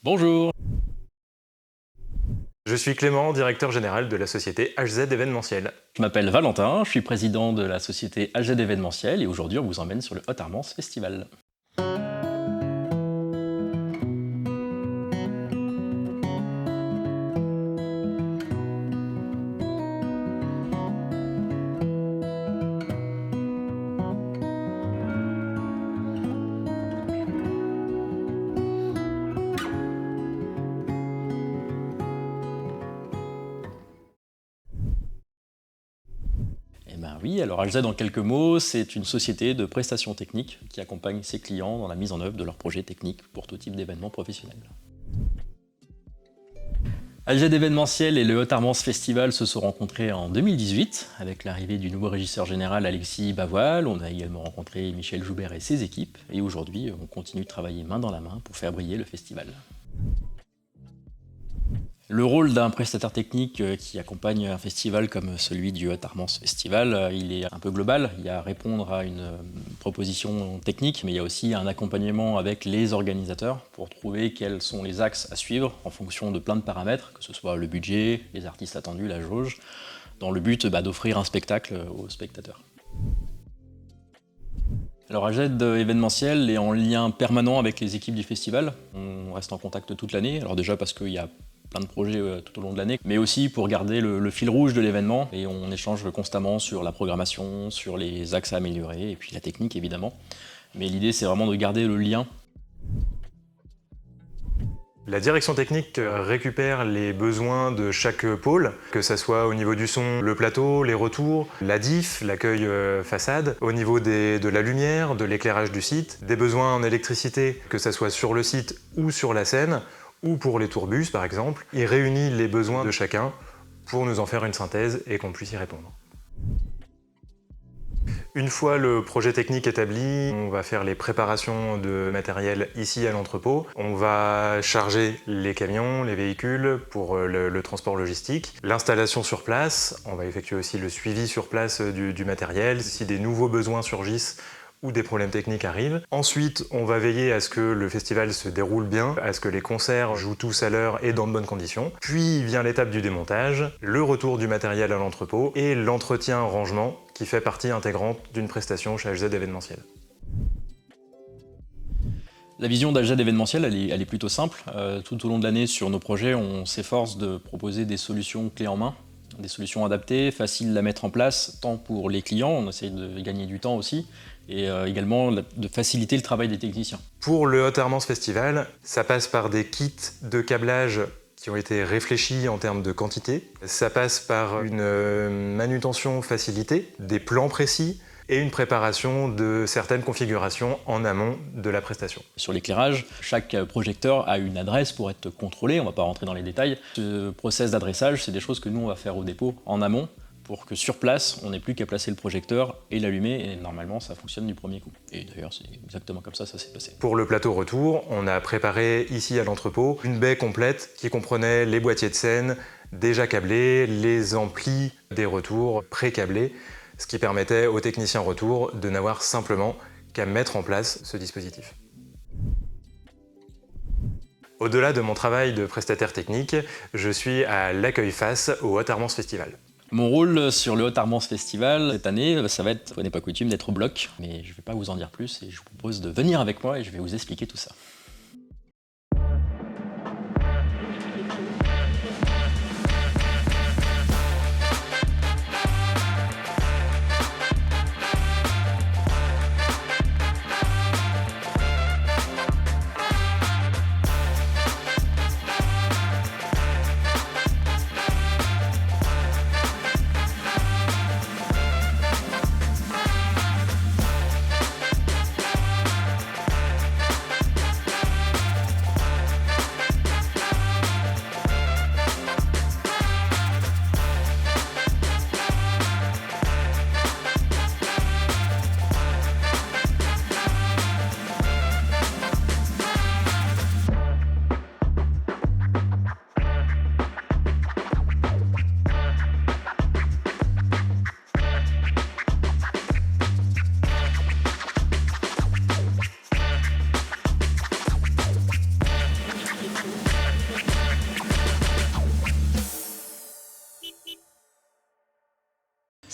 Bonjour. Je suis Clément, directeur général de la société HZ Événementiel. Je m'appelle Valentin, je suis président de la société HZ Événementiel et aujourd'hui on vous emmène sur le Haute Armance Festival. Eh bien oui, alors HZ en quelques mots, c'est une société de prestations techniques qui accompagne ses clients dans la mise en œuvre de leurs projets techniques pour tout type d'événements professionnels. HZ Événementiel et le Haute Armance Festival se sont rencontrés en 2018 avec l'arrivée du nouveau régisseur général Alexis Bavoil. On a également rencontré Michel Joubert et ses équipes et aujourd'hui on continue de travailler main dans la main pour faire briller le festival. Le rôle d'un prestataire technique qui accompagne un festival comme celui du Haute Armance Festival, il est un peu global. Il y a à répondre à une proposition technique, mais il y a aussi un accompagnement avec les organisateurs pour trouver quels sont les axes à suivre en fonction de plein de paramètres, que ce soit le budget, les artistes attendus, la jauge, dans le but d'offrir un spectacle aux spectateurs. Alors HZ Événementiel est en lien permanent avec les équipes du festival. On reste en contact toute l'année, alors déjà parce qu'il y a plein de projets tout au long de l'année, mais aussi pour garder le fil rouge de l'événement et on échange constamment sur la programmation, sur les axes à améliorer et puis la technique évidemment. Mais l'idée c'est vraiment de garder le lien. La direction technique récupère les besoins de chaque pôle, que ce soit au niveau du son, le plateau, les retours, la diff, l'accueil façade, au niveau de la lumière, de l'éclairage du site, des besoins en électricité, que ce soit sur le site ou sur la scène, ou pour les tourbus par exemple. Il réunit les besoins de chacun pour nous en faire une synthèse et qu'on puisse y répondre. Une fois le projet technique établi, on va faire les préparations de matériel ici à l'entrepôt. On va charger les camions, les véhicules pour le transport logistique. L'installation sur place, on va effectuer aussi le suivi sur place du matériel. Si des nouveaux besoins surgissent, ou des problèmes techniques arrivent. Ensuite, on va veiller à ce que le festival se déroule bien, à ce que les concerts jouent tous à l'heure et dans de bonnes conditions. Puis vient l'étape du démontage, le retour du matériel à l'entrepôt et l'entretien-rangement qui fait partie intégrante d'une prestation chez HZ Événementiel. La vision d'HZ Événementiel, elle est plutôt simple. Tout au long de l'année, sur nos projets, on s'efforce de proposer des solutions clés en main, des solutions adaptées, faciles à mettre en place, tant pour les clients, on essaye de gagner du temps aussi, et également de faciliter le travail des techniciens. Pour le Haute Armance Festival, ça passe par des kits de câblage qui ont été réfléchis en termes de quantité. Ça passe par une manutention facilitée, des plans précis et une préparation de certaines configurations en amont de la prestation. Sur l'éclairage, chaque projecteur a une adresse pour être contrôlé, on ne va pas rentrer dans les détails. Ce process d'adressage, c'est des choses que nous on va faire au dépôt en amont, pour que sur place, on n'ait plus qu'à placer le projecteur et l'allumer, et normalement ça fonctionne du premier coup. Et d'ailleurs, c'est exactement comme ça s'est passé. Pour le plateau retour, on a préparé ici à l'entrepôt une baie complète qui comprenait les boîtiers de scène déjà câblés, les amplis des retours pré-câblés, ce qui permettait aux techniciens retour de n'avoir simplement qu'à mettre en place ce dispositif. Au-delà de mon travail de prestataire technique, je suis à l'accueil face au Haute Armance Festival. Mon rôle sur le Haute Armance Festival cette année, ça va être, n'est pas coutume, d'être au bloc, mais je ne vais pas vous en dire plus et je vous propose de venir avec moi et je vais vous expliquer tout ça.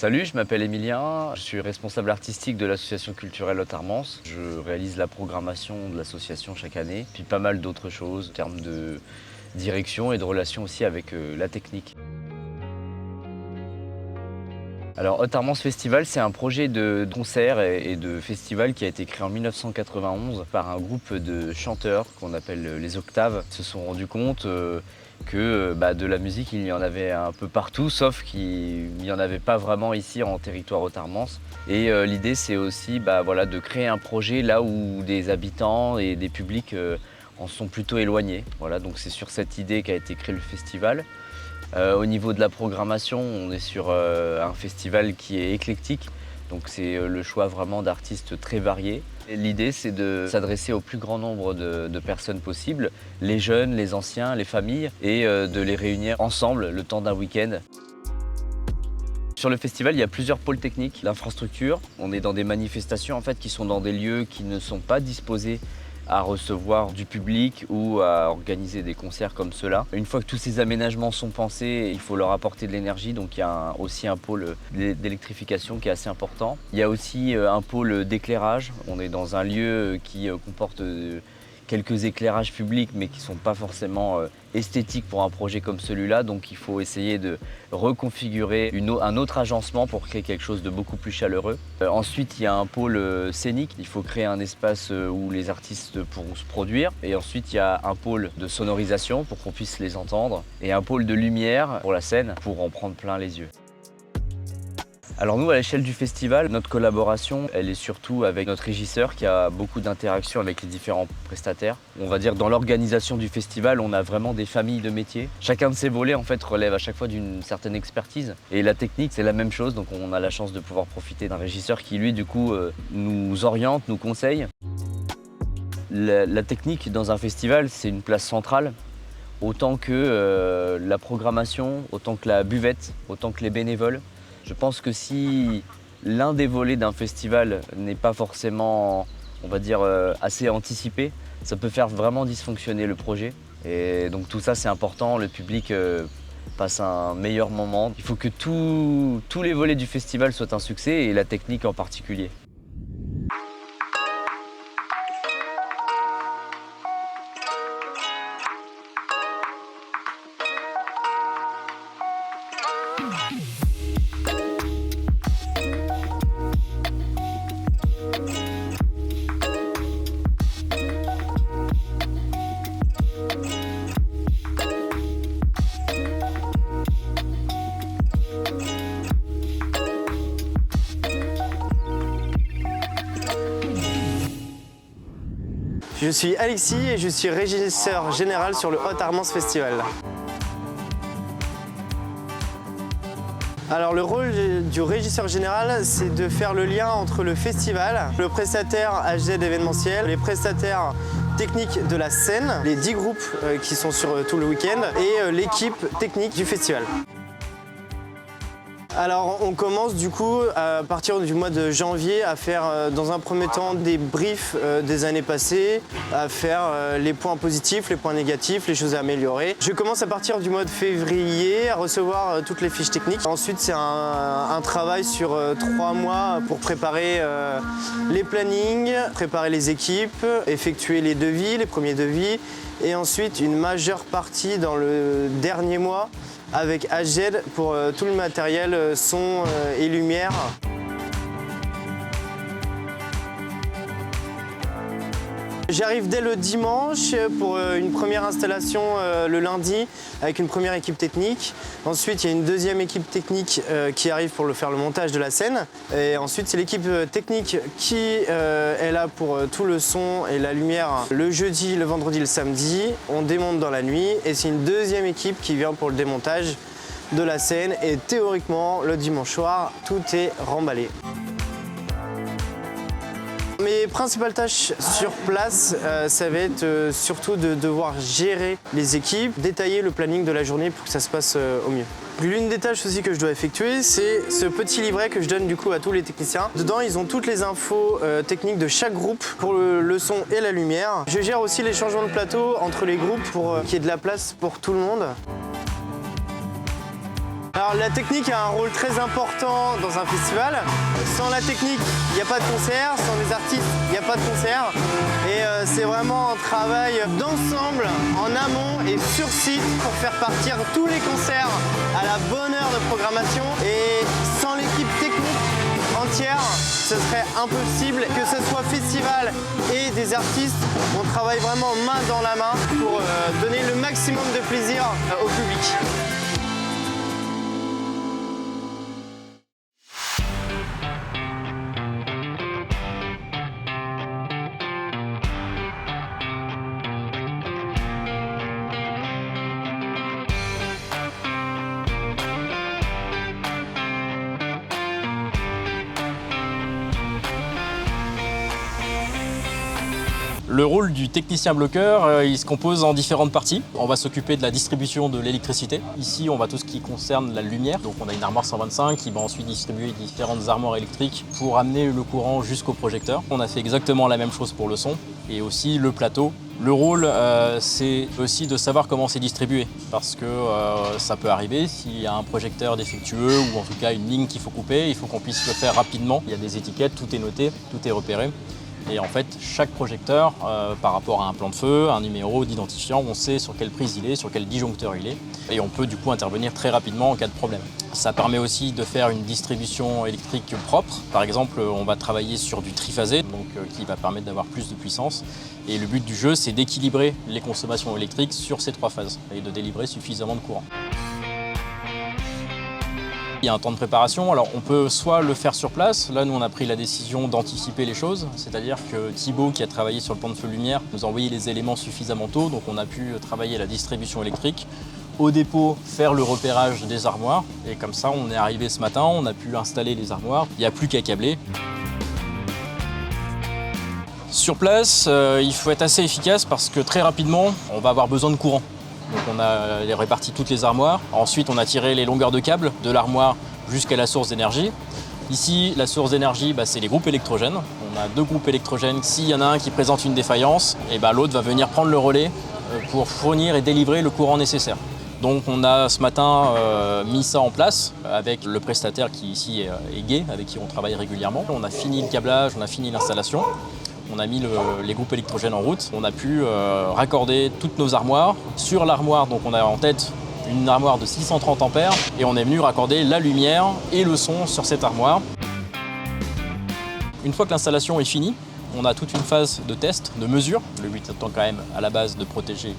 Salut, je m'appelle Emilien, je suis responsable artistique de l'association culturelle Haute-Armance. Je réalise la programmation de l'association chaque année, puis pas mal d'autres choses en termes de direction et de relations aussi avec la technique. Alors Haute-Armance Festival, c'est un projet de concert et de festival qui a été créé en 1991 par un groupe de chanteurs qu'on appelle les Octaves. Ils se sont rendus compte que de la musique, il y en avait un peu partout, sauf qu'il n'y en avait pas vraiment ici en territoire Haute-Armance. Et l'idée, c'est aussi de créer un projet là où des habitants et des publics en sont plutôt éloignés. Voilà, donc c'est sur cette idée qu'a été créé le festival. Au niveau de la programmation, on est sur un festival qui est éclectique, donc c'est le choix vraiment d'artistes très variés. L'idée, c'est de s'adresser au plus grand nombre de personnes possibles, les jeunes, les anciens, les familles, et de les réunir ensemble le temps d'un week-end. Sur le festival, il y a plusieurs pôles techniques d'infrastructure. On est dans des manifestations en fait, qui sont dans des lieux qui ne sont pas disposés à recevoir du public ou à organiser des concerts comme cela. Une fois que tous ces aménagements sont pensés, il faut leur apporter de l'énergie, donc il y a aussi un pôle d'électrification qui est assez important. Il y a aussi un pôle d'éclairage. On est dans un lieu qui comporte quelques éclairages publics mais qui ne sont pas forcément esthétiques pour un projet comme celui-là, donc il faut essayer de reconfigurer un autre agencement pour créer quelque chose de beaucoup plus chaleureux. Ensuite, il y a un pôle scénique, il faut créer un espace où les artistes pourront se produire. Et ensuite, il y a un pôle de sonorisation pour qu'on puisse les entendre et un pôle de lumière pour la scène pour en prendre plein les yeux. Alors nous, à l'échelle du festival, notre collaboration, elle est surtout avec notre régisseur qui a beaucoup d'interactions avec les différents prestataires. On va dire dans l'organisation du festival, on a vraiment des familles de métiers. Chacun de ces volets en fait relève à chaque fois d'une certaine expertise. Et la technique, c'est la même chose, donc on a la chance de pouvoir profiter d'un régisseur qui lui, du coup, nous oriente, nous conseille. La technique dans un festival, c'est une place centrale. Autant que la programmation, autant que la buvette, autant que les bénévoles. Je pense que si l'un des volets d'un festival n'est pas forcément, on va dire, assez anticipé, ça peut faire vraiment dysfonctionner le projet. Et donc tout ça, c'est important, le public passe un meilleur moment. Il faut que tous les volets du festival soient un succès et la technique en particulier. Je suis Alexis et je suis régisseur général sur le Haute-Armance Festival. Alors le rôle du régisseur général, c'est de faire le lien entre le festival, le prestataire HZ événementiel, les prestataires techniques de la scène, les 10 groupes qui sont sur tout le week-end et l'équipe technique du festival. Alors on commence du coup à partir du mois de janvier à faire dans un premier temps des briefs des années passées, à faire les points positifs, les points négatifs, les choses à améliorer. Je commence à partir du mois de février à recevoir toutes les fiches techniques. Ensuite c'est un travail sur 3 mois pour préparer les plannings, préparer les équipes, effectuer les devis, les premiers devis et ensuite une majeure partie dans le dernier mois avec HZ pour tout le matériel son et lumière. J'arrive dès le dimanche pour une première installation le lundi avec une première équipe technique. Ensuite, il y a une deuxième équipe technique qui arrive pour faire le montage de la scène. Et ensuite, c'est l'équipe technique qui est là pour tout le son et la lumière le jeudi, le vendredi, le samedi. On démonte dans la nuit et c'est une deuxième équipe qui vient pour le démontage de la scène. Et théoriquement, le dimanche soir, tout est remballé. Mes principales tâches sur place, ça va être surtout de devoir gérer les équipes, détailler le planning de la journée pour que ça se passe au mieux. L'une des tâches aussi que je dois effectuer, c'est ce petit livret que je donne du coup à tous les techniciens. Dedans, ils ont toutes les infos techniques de chaque groupe pour le son et la lumière. Je gère aussi les changements de plateau entre les groupes pour qu'il y ait de la place pour tout le monde. Alors la technique a un rôle très important dans un festival. Sans la technique, il n'y a pas de concert. Sans les artistes, il n'y a pas de concert. Et c'est vraiment un travail d'ensemble, en amont et sur site pour faire partir tous les concerts à la bonne heure de programmation. Et sans l'équipe technique entière, ce serait impossible. Que ce soit festival et des artistes, on travaille vraiment main dans la main pour donner le maximum de plaisir au public. Le rôle du technicien bloqueur, il se compose en différentes parties. On va s'occuper de la distribution de l'électricité. Ici, on va tout ce qui concerne la lumière. Donc on a une armoire 125 qui va ensuite distribuer différentes armoires électriques pour amener le courant jusqu'au projecteur. On a fait exactement la même chose pour le son et aussi le plateau. Le rôle, c'est aussi de savoir comment c'est distribué parce que ça peut arriver s'il y a un projecteur défectueux ou en tout cas une ligne qu'il faut couper, il faut qu'on puisse le faire rapidement. Il y a des étiquettes, tout est noté, tout est repéré. Et en fait, chaque projecteur, par rapport à un plan de feu, un numéro d'identifiant, on sait sur quelle prise il est, sur quel disjoncteur il est. Et on peut du coup intervenir très rapidement en cas de problème. Ça permet aussi de faire une distribution électrique propre. Par exemple, on va travailler sur du triphasé, donc, qui va permettre d'avoir plus de puissance. Et le but du jeu, c'est d'équilibrer les consommations électriques sur ces 3 phases et de délivrer suffisamment de courant. Il y a un temps de préparation, alors on peut soit le faire sur place, là nous on a pris la décision d'anticiper les choses, c'est-à-dire que Thibaut qui a travaillé sur le plan de feu lumière nous a envoyé les éléments suffisamment tôt, donc on a pu travailler la distribution électrique, au dépôt faire le repérage des armoires, et comme ça on est arrivé ce matin, on a pu installer les armoires, il n'y a plus qu'à câbler. Sur place, il faut être assez efficace parce que très rapidement on va avoir besoin de courant. Donc on a réparti toutes les armoires. Ensuite, on a tiré les longueurs de câbles de l'armoire jusqu'à la source d'énergie. Ici, la source d'énergie, c'est les groupes électrogènes. On a 2 groupes électrogènes. S'il y en a un qui présente une défaillance, et l'autre va venir prendre le relais pour fournir et délivrer le courant nécessaire. Donc on a ce matin mis ça en place avec le prestataire qui ici est Gay, avec qui on travaille régulièrement. On a fini le câblage, on a fini l'installation. On a mis les groupes électrogènes en route. On a pu raccorder toutes nos armoires. Sur l'armoire, donc on a en tête une armoire de 630 ampères et on est venu raccorder la lumière et le son sur cette armoire. Une fois que l'installation est finie, on a toute une phase de test, de mesure. Le but étant quand même à la base de protéger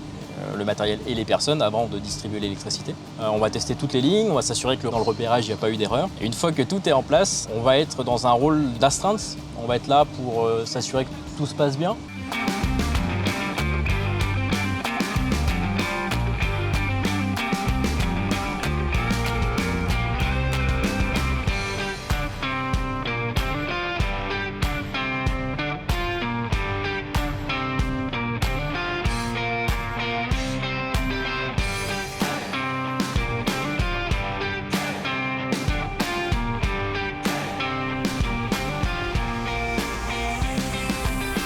le matériel et les personnes avant de distribuer l'électricité. On va tester toutes les lignes, on va s'assurer que dans le repérage, il n'y a pas eu d'erreur. Et une fois que tout est en place, on va être dans un rôle d'astreinte. On va être là pour s'assurer que tout se passe bien.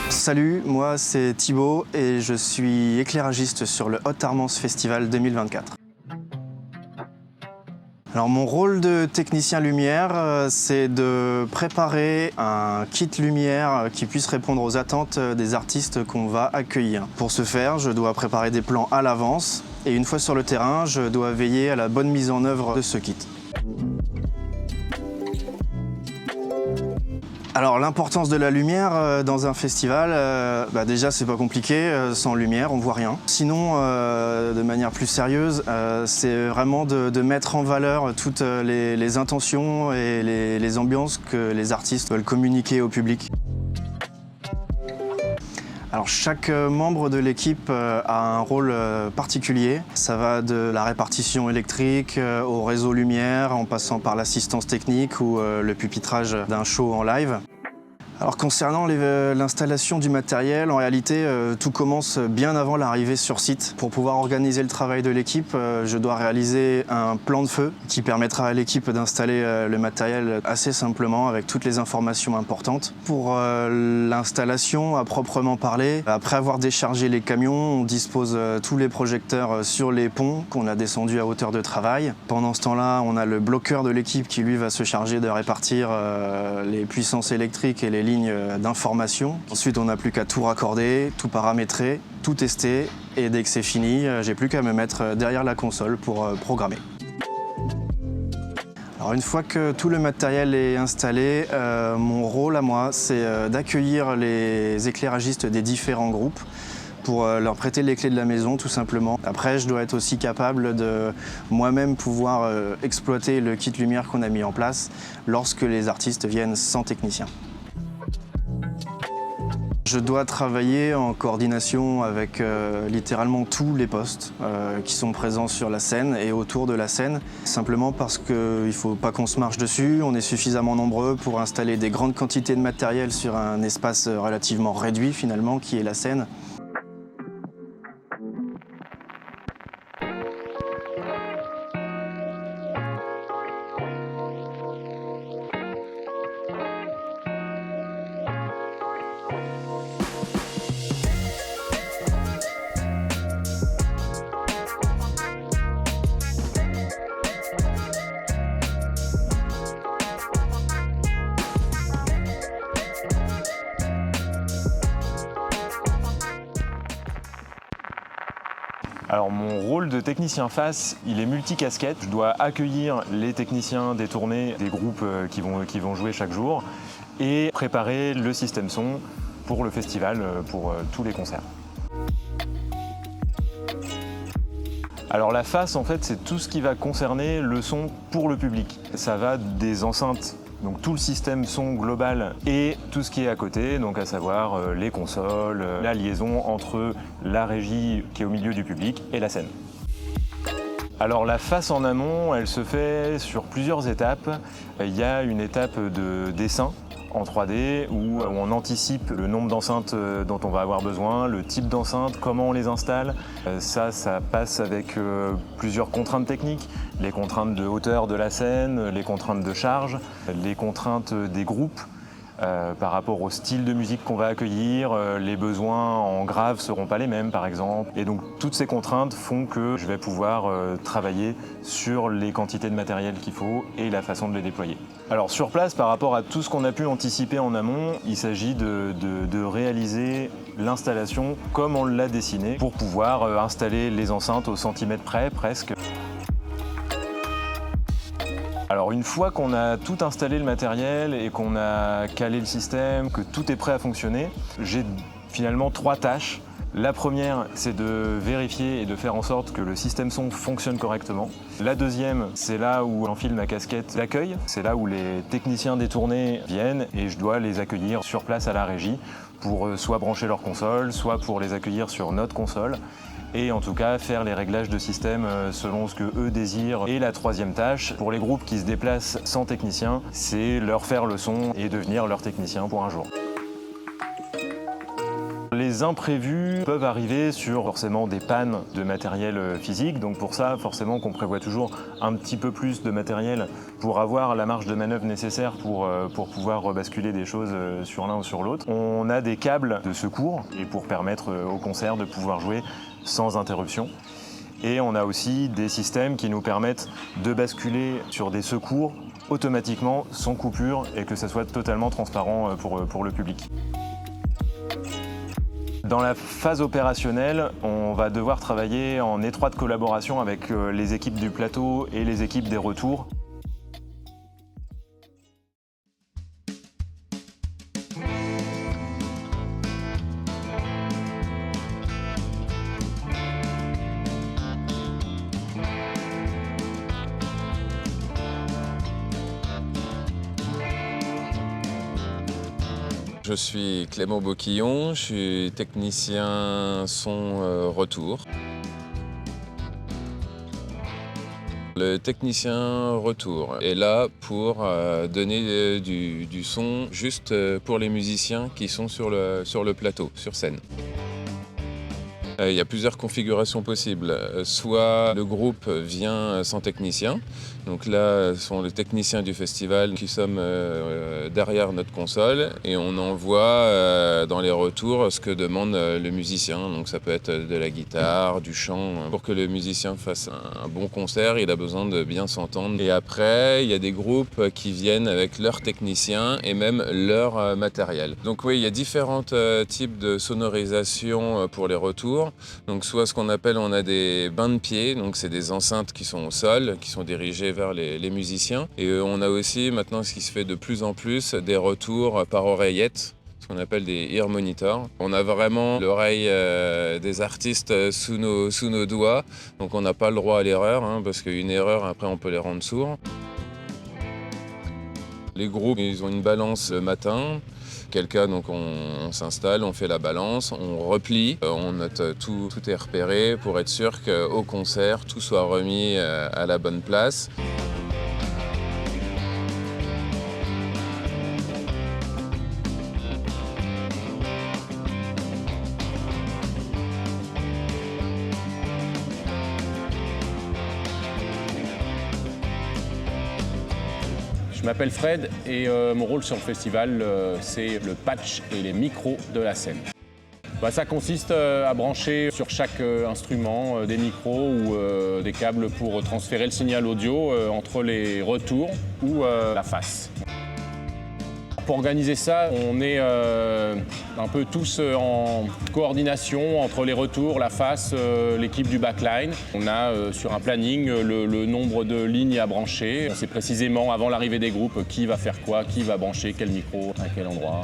Salut, moi c'est Thibaut et je suis éclairagiste sur le Haute Armance Festival 2024. Alors mon rôle de technicien lumière, c'est de préparer un kit lumière qui puisse répondre aux attentes des artistes qu'on va accueillir. Pour ce faire, je dois préparer des plans à l'avance et une fois sur le terrain, je dois veiller à la bonne mise en œuvre de ce kit. Alors l'importance de la lumière dans un festival, déjà c'est pas compliqué, sans lumière on voit rien. Sinon, de manière plus sérieuse, c'est vraiment de mettre en valeur toutes les intentions et les ambiances que les artistes veulent communiquer au public. Alors chaque membre de l'équipe a un rôle particulier. Ça va de la répartition électrique au réseau lumière, en passant par l'assistance technique ou le pupitrage d'un show en live. Alors concernant l'installation du matériel, en réalité tout commence bien avant l'arrivée sur site. Pour pouvoir organiser le travail de l'équipe, je dois réaliser un plan de feu qui permettra à l'équipe d'installer le matériel assez simplement avec toutes les informations importantes. Pour l'installation à proprement parler, après avoir déchargé les camions, on dispose tous les projecteurs sur les ponts qu'on a descendus à hauteur de travail. Pendant ce temps-là, on a le bloqueur de l'équipe qui lui va se charger de répartir les puissances électriques et les lignes d'information. Ensuite, on n'a plus qu'à tout raccorder, tout paramétrer, tout tester et dès que c'est fini, j'ai plus qu'à me mettre derrière la console pour programmer. Alors une fois que tout le matériel est installé, mon rôle à moi, c'est d'accueillir les éclairagistes des différents groupes pour leur prêter les clés de la maison tout simplement. Après, je dois être aussi capable de moi-même pouvoir exploiter le kit lumière qu'on a mis en place lorsque les artistes viennent sans technicien. Je dois travailler en coordination avec littéralement tous les postes qui sont présents sur la scène et autour de la scène, simplement parce qu'il ne faut pas qu'on se marche dessus, on est suffisamment nombreux pour installer des grandes quantités de matériel sur un espace relativement réduit finalement qui est la scène. Alors mon rôle de technicien face, il est multicasquette. Je dois accueillir les techniciens des tournées, des groupes qui vont jouer chaque jour et préparer le système son pour le festival, pour tous les concerts. Alors la face, en fait, c'est tout ce qui va concerner le son pour le public. Ça va des enceintes, donc tout le système son global et tout ce qui est à côté, donc à savoir les consoles, la liaison entre la régie qui est au milieu du public et la scène. Alors la face en amont, elle se fait sur plusieurs étapes. Il y a une étape de dessin en 3D où on anticipe le nombre d'enceintes dont on va avoir besoin, le type d'enceinte, comment on les installe. Ça passe avec plusieurs contraintes techniques, les contraintes de hauteur de la scène, les contraintes de charge, les contraintes des groupes par rapport au style de musique qu'on va accueillir, les besoins en grave ne seront pas les mêmes par exemple. Et donc toutes ces contraintes font que je vais pouvoir travailler sur les quantités de matériel qu'il faut et la façon de les déployer. Alors sur place, par rapport à tout ce qu'on a pu anticiper en amont, il s'agit de réaliser l'installation comme on l'a dessiné pour pouvoir installer les enceintes au centimètre près presque. Alors une fois qu'on a tout installé le matériel et qu'on a calé le système, que tout est prêt à fonctionner, j'ai finalement 3 tâches. La première, c'est de vérifier et de faire en sorte que le système son fonctionne correctement. La deuxième, c'est là où j'enfile ma casquette d'accueil. C'est là où les techniciens des tournées viennent et je dois les accueillir sur place à la régie pour soit brancher leur console, soit pour les accueillir sur notre console. Et en tout cas faire les réglages de système selon ce que eux désirent. Et la troisième tâche, pour les groupes qui se déplacent sans technicien, c'est leur faire le son et devenir leur technicien pour un jour. Les imprévus peuvent arriver sur forcément des pannes de matériel physique, donc pour ça forcément qu'on prévoit toujours un petit peu plus de matériel pour avoir la marge de manœuvre nécessaire pour pouvoir rebasculer des choses sur l'un ou sur l'autre. On a des câbles de secours et pour permettre au concert de pouvoir jouer sans interruption. Et on a aussi des systèmes qui nous permettent de basculer sur des secours automatiquement, sans coupure, et que ça soit totalement transparent pour le public. Dans la phase opérationnelle, on va devoir travailler en étroite collaboration avec les équipes du plateau et les équipes des retours. Je suis Clément Boquillon, je suis technicien son retour. Le technicien retour est là pour donner du son juste pour les musiciens qui sont sur le plateau, sur scène. Il y a plusieurs configurations possibles. Soit le groupe vient sans technicien, donc là ce sont les techniciens du festival qui sommes derrière notre console et on envoie dans les retours ce que demande le musicien. Donc ça peut être de la guitare, du chant. Pour que le musicien fasse un bon concert, il a besoin de bien s'entendre. Et après, il y a des groupes qui viennent avec leurs techniciens et même leur matériel. Donc oui, il y a différents types de sonorisation pour les retours. Donc soit ce qu'on appelle, on a des bains de pied, donc c'est des enceintes qui sont au sol, qui sont dirigées vers les musiciens. Et on a aussi maintenant ce qui se fait de plus en plus, des retours par oreillette, ce qu'on appelle des ear monitors. On a vraiment l'oreille des artistes sous nos doigts, donc on n'a pas le droit à l'erreur, parce qu'une erreur, après on peut les rendre sourds. Les groupes, ils ont une balance le matin. Quel cas, donc on s'installe, on fait la balance, on replie, on note tout est repéré pour être sûr qu'au concert, tout soit remis à la bonne place. Je m'appelle Fred et mon rôle sur le festival, c'est le patch et les micros de la scène. Ça consiste à brancher sur chaque instrument des micros ou des câbles pour transférer le signal audio entre les retours ou la face. Pour organiser ça, on est un peu tous en coordination entre les retours, la face, l'équipe du backline. On a sur un planning le nombre de lignes à brancher. On sait précisément avant l'arrivée des groupes qui va faire quoi, qui va brancher quel micro, à quel endroit.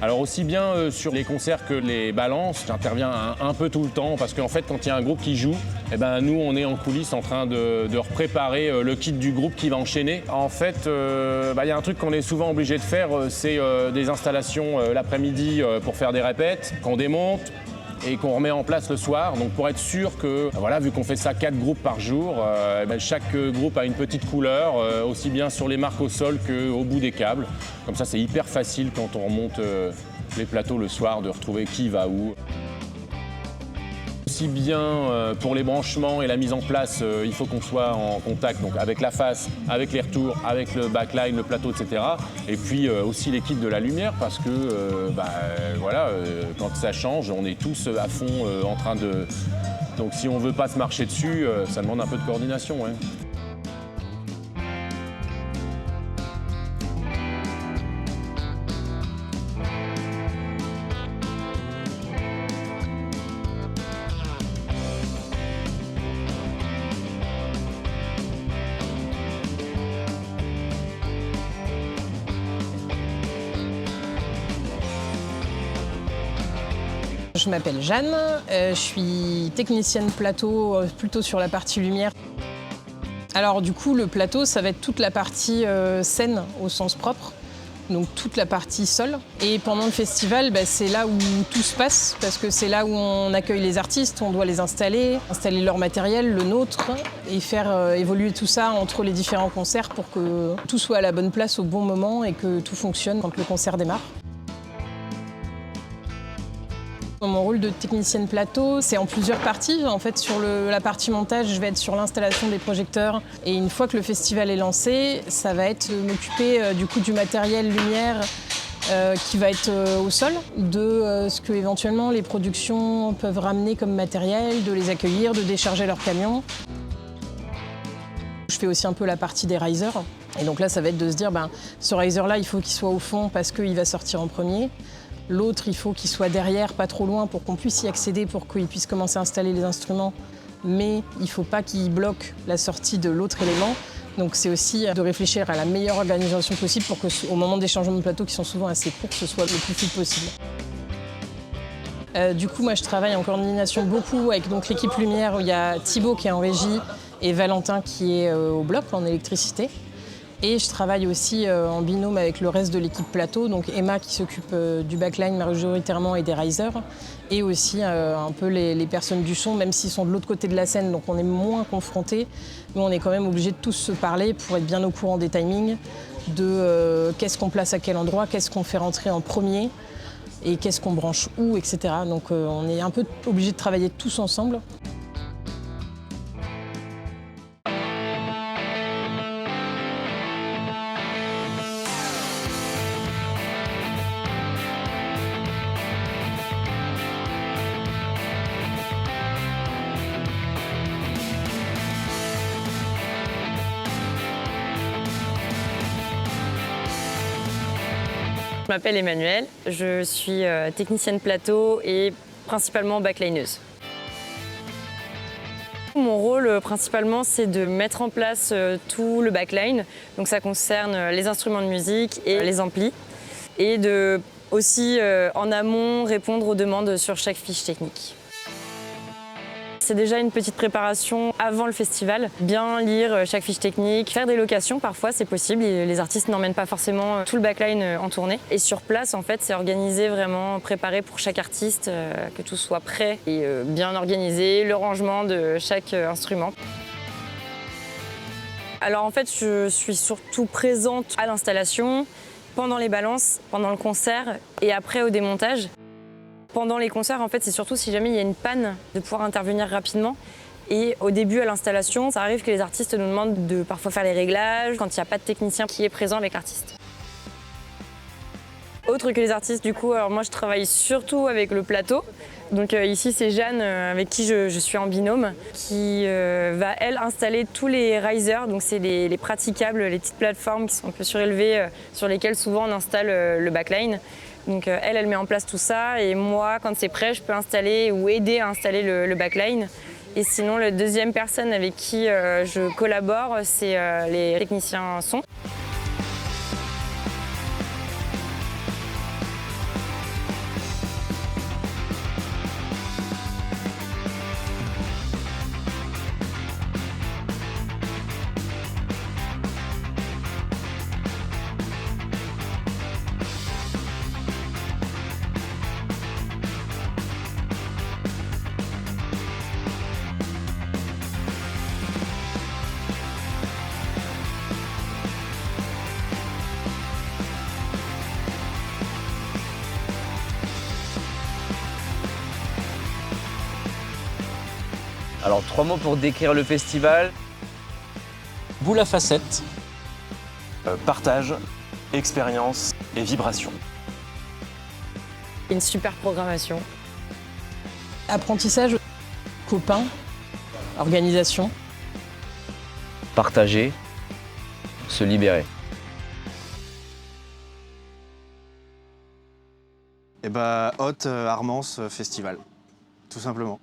Alors aussi bien sur les concerts que les balances, j'interviens un peu tout le temps parce qu'en fait quand il y a un groupe qui joue, nous on est en coulisses en train de préparer le kit du groupe qui va enchaîner. En fait, il y a un truc qu'on est souvent obligé de faire, c'est des installations l'après-midi pour faire des répètes, qu'on démonte et qu'on remet en place le soir. Donc pour être sûr que, vu qu'on fait ça 4 groupes par jour, chaque groupe a une petite couleur, aussi bien sur les marques au sol qu'au bout des câbles. Comme ça, c'est hyper facile quand on remonte les plateaux le soir de retrouver qui va où. Aussi bien pour les branchements et la mise en place, il faut qu'on soit en contact donc, avec la face, avec les retours, avec le backline, le plateau, etc. Et puis aussi l'équipe de la lumière parce que quand ça change, on est tous à fond en train de... Donc si on ne veut pas se marcher dessus, ça demande un peu de coordination. Ouais. Je m'appelle Jeanne, je suis technicienne plateau, plutôt sur la partie lumière. Alors du coup, le plateau, ça va être toute la partie scène au sens propre, donc toute la partie sol. Et pendant le festival, c'est là où tout se passe, parce que c'est là où on accueille les artistes, on doit les installer leur matériel, le nôtre, et faire évoluer tout ça entre les différents concerts pour que tout soit à la bonne place au bon moment et que tout fonctionne quand le concert démarre. Mon rôle de technicienne plateau, c'est en plusieurs parties. En fait, sur la partie montage, je vais être sur l'installation des projecteurs. Et une fois que le festival est lancé, ça va être m'occuper du matériel lumière qui va être au sol, de ce que éventuellement les productions peuvent ramener comme matériel, de les accueillir, de décharger leurs camions. Je fais aussi un peu la partie des risers. Et donc là, ça va être de se dire, ce riser-là, il faut qu'il soit au fond parce qu'il va sortir en premier. L'autre, il faut qu'il soit derrière, pas trop loin, pour qu'on puisse y accéder, pour qu'il puisse commencer à installer les instruments. Mais il ne faut pas qu'il bloque la sortie de l'autre élément. Donc c'est aussi de réfléchir à la meilleure organisation possible pour qu'au moment des changements de plateau, qui sont souvent assez courts, ce soit le plus fluide possible. Du coup, moi, je travaille en coordination beaucoup avec l'équipe lumière, où il y a Thibaut qui est en régie et Valentin qui est au bloc en électricité. Et je travaille aussi en binôme avec le reste de l'équipe plateau, donc Emma qui s'occupe du backline majoritairement et des risers, et aussi un peu les personnes du son, même s'ils sont de l'autre côté de la scène, donc on est moins confrontés, mais on est quand même obligés de tous se parler pour être bien au courant des timings, de qu'est-ce qu'on place à quel endroit, qu'est-ce qu'on fait rentrer en premier, et qu'est-ce qu'on branche où, etc. Donc on est un peu obligés de travailler tous ensemble. Je m'appelle Emmanuelle, je suis technicienne plateau et principalement backlineuse. Mon rôle principalement c'est de mettre en place tout le backline, donc ça concerne les instruments de musique et les amplis, et de aussi en amont répondre aux demandes sur chaque fiche technique. C'est déjà une petite préparation avant le festival, bien lire chaque fiche technique, faire des locations parfois c'est possible, les artistes n'emmènent pas forcément tout le backline en tournée. Et sur place en fait c'est organisé, vraiment préparé pour chaque artiste, que tout soit prêt et bien organisé, le rangement de chaque instrument. Alors en fait je suis surtout présente à l'installation, pendant les balances, pendant le concert et après au démontage. Pendant les concerts, en fait, c'est surtout si jamais il y a une panne, de pouvoir intervenir rapidement. Et au début, à l'installation, ça arrive que les artistes nous demandent de parfois faire les réglages quand il n'y a pas de technicien qui est présent avec l'artiste. Autre que les artistes, du coup, alors moi je travaille surtout avec le plateau. Donc ici c'est Jeanne avec qui je suis en binôme, qui va elle installer tous les risers, donc c'est les praticables, les petites plateformes qui sont un peu surélevées sur lesquelles souvent on installe le backline. Donc elle met en place tout ça et moi quand c'est prêt je peux installer ou aider à installer le backline. Et sinon la deuxième personne avec qui je collabore c'est les techniciens son. Alors 3 mots pour décrire le festival. Boule à facettes. Partage, expérience et vibration. Une super programmation. Apprentissage, copains, organisation. Partager, se libérer. Et bah, Hot Armance Festival, tout simplement.